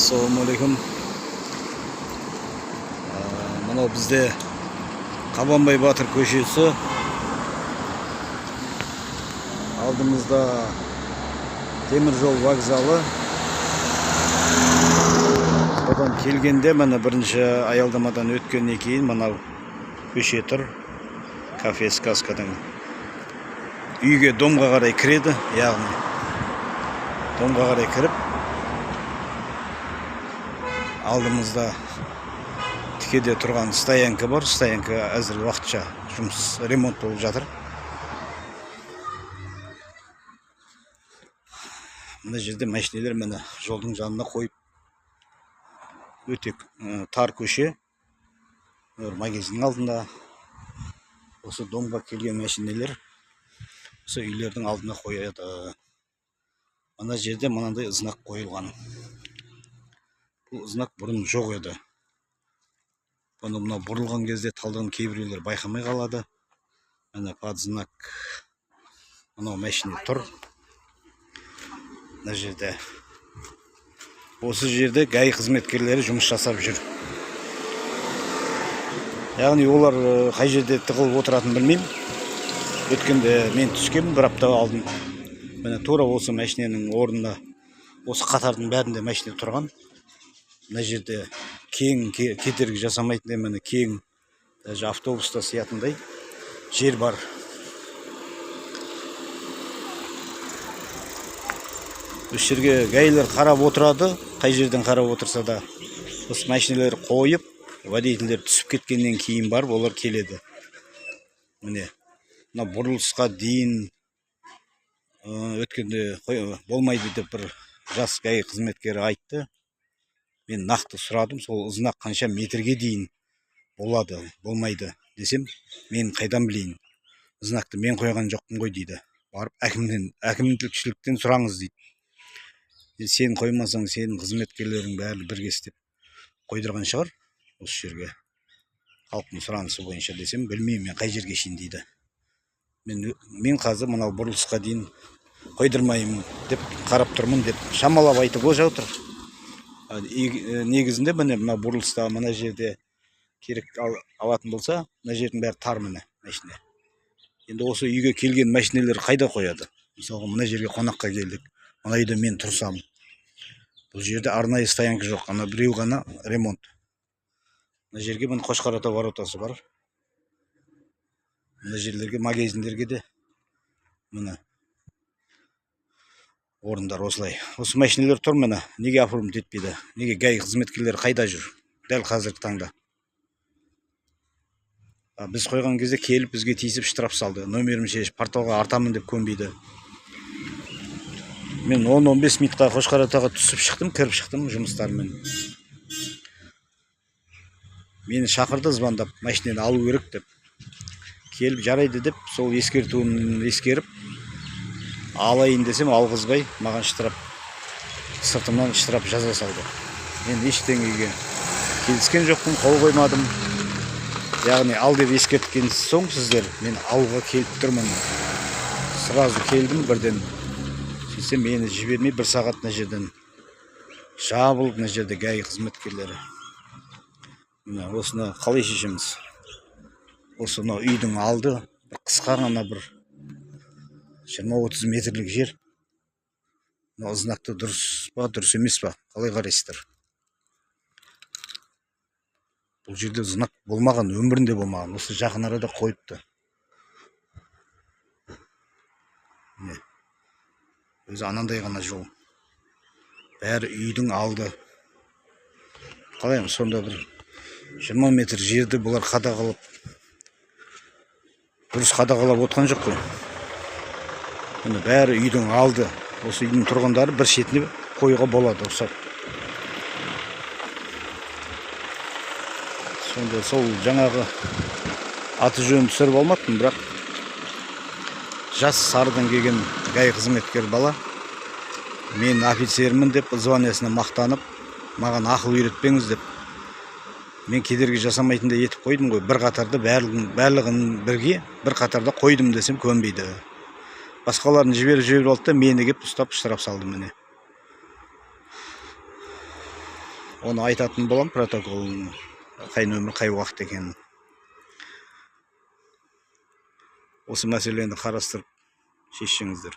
Assalamualaikum. Mana bizde Qabanbay Batır köşesi. Aldığımızda temir yol vokzалы. Odan kelgende mana birinchi ayaldamadan o'tgandan keyin mana köşe tur. Kafe Сказкадан uyga domga qaray kiredi, ya'ni domga qaray kirib aldığımızda tikede turgan stoянка бар. Stoянка әзір уақытша жұмыс ремонт болып жатыр. Мына жерде машиналар мына жолдың жанына қойып, өте тар көше. Магазиннің алдында осы домға келген машиналар осы үйлердің алдына қояды. Мына жерде мынандай знак қойылған. Бұл знак бұрын жоқ еді. Бұны мына бұрылған кезде талдаған кейбіреулер байқамай қалады. Мына под знак мынау машина тұр. Мына жерде осы жерде ГАИ қызметкерлері жұмыс жасап жүр. Яғни олар қай жерде тығылып отыратынын білмеймін. Өткенде мен түскенмін, бір апта алдым. Міне тура осы машинаның орнына осы қатардың бәрінде машина тұрған. Мына жерде кең кедергі жасамайтындай, міне кең даже автобуста сиятындай жер бар. Осы жерге ГАИлер қарап отырады. Қай жерден қарап отырса да осы машиналар қойып, водительдер түсіп кеткеннен кейін барып олар келеді. Міне мына бұрылысқа дейін өткенде болмайды деп бір жас ГАИ қызметкері айтты. Мен нақты сұрадым, сол знак қанша метрге дейін болады, болмайды десем, мен қайдан білейін, знакты мен қойған жоқпын ғой дейді. Барып әкімшіліктен сұраңыз дейді. Сен қоймасаң, сенің қызметкерлерің бәрі бірге істеп қойдырған шығар осы жерге. Халықтың сұранысы бойынша десем, білмеймін мен қай жерге шейін дейді. Мен қазір мынау бұрылысқа дейін қойдырмаймын деп қарап тұрмын деп шамалап айтып отыр. Негізінде міне мына бұрылыста мына жерде керек алатын болса, мына жердің бәрі тар міне машина. Енді осы үйге келген машиналар қайда қояды? Мысалға мына жерге қонаққа келдік. Мына үйде мен тұрсам. Бұл жерде арнайы стоянка жоқ, ана біреу ғана ремонт. Мына жерге міне Қошқарата воротасы бар. Мына жерлерге, магазиндерге де міне орындар осылай. Осы машиналар тұр міне. Неге оформить етпейді? Неге ГАИ қызметкерлері қайда жүр? Дәл қазіргі таңда. Біз қойған кезде келіп бізге тиісіп штраф салды. Номерім шешіп порталға артамын деп көнбейді. Мен 10-15 минутқа Қошқаратаға түсіп шықтым, кіріп шықтым жұмыстармен. Мені шақырды звондап, машинаны алу керек деп. Келіп жарайды деп, сол ескертуін ескеріп алайын десем, алғызбай, маған штраф, сыртымнан штраф жаза салды. Мен ештеңеге келіскен жоқпын, қол қоймадым. Яғни ал деп ескерткен соң сіздер, мен алуға келіп тұрмын. Сразу келдім бірден. Сөйтсем мені жібермей бір сағат мына жерден жабылып, мына жерде ГАИ қызметкерлері. Міне осыны қалай шешеміз? Осы үйдің алды қысқа ғана бір 20-30 метрлік жер. Знақты дұрыс па, дұрыс емес па? Қалай қарайсыздар? Бұл жерде знак болмаған, өмірінде болмаған. Осы жақын арада қойыпты. Өзі анандай ғана жол. Бәрі үйдің алды. Қалай, сонда бір 20 метр жерді бұлар қадағалап, дұрыс қадағалап отқан жоқ қой. Бәрі үйдің алды. Осы үйдің тұрғындары бір шетіне қойға болады ұқсап. Сонда сол жаңағы аты жөнін түсіріп алмадым, бірақ жас Сарыдан келген ГАИ қызметкер бала мен офицермін деп званиясына мақтанып, маған ақыл үйретпеңіз деп. Мен кедергі жасамайтындай етіп қойдым ғой. Бір қатарда барлығын бірге бір қатарда қойдым десем көнбейді. Басқаларын жіберіп алды да мені кеп ұстап штраф салды міне. Оны айтатын болам протоколын, қай нөмір, қай уақыт екенін. Осы мәселені қарастырып шешсеңіздер.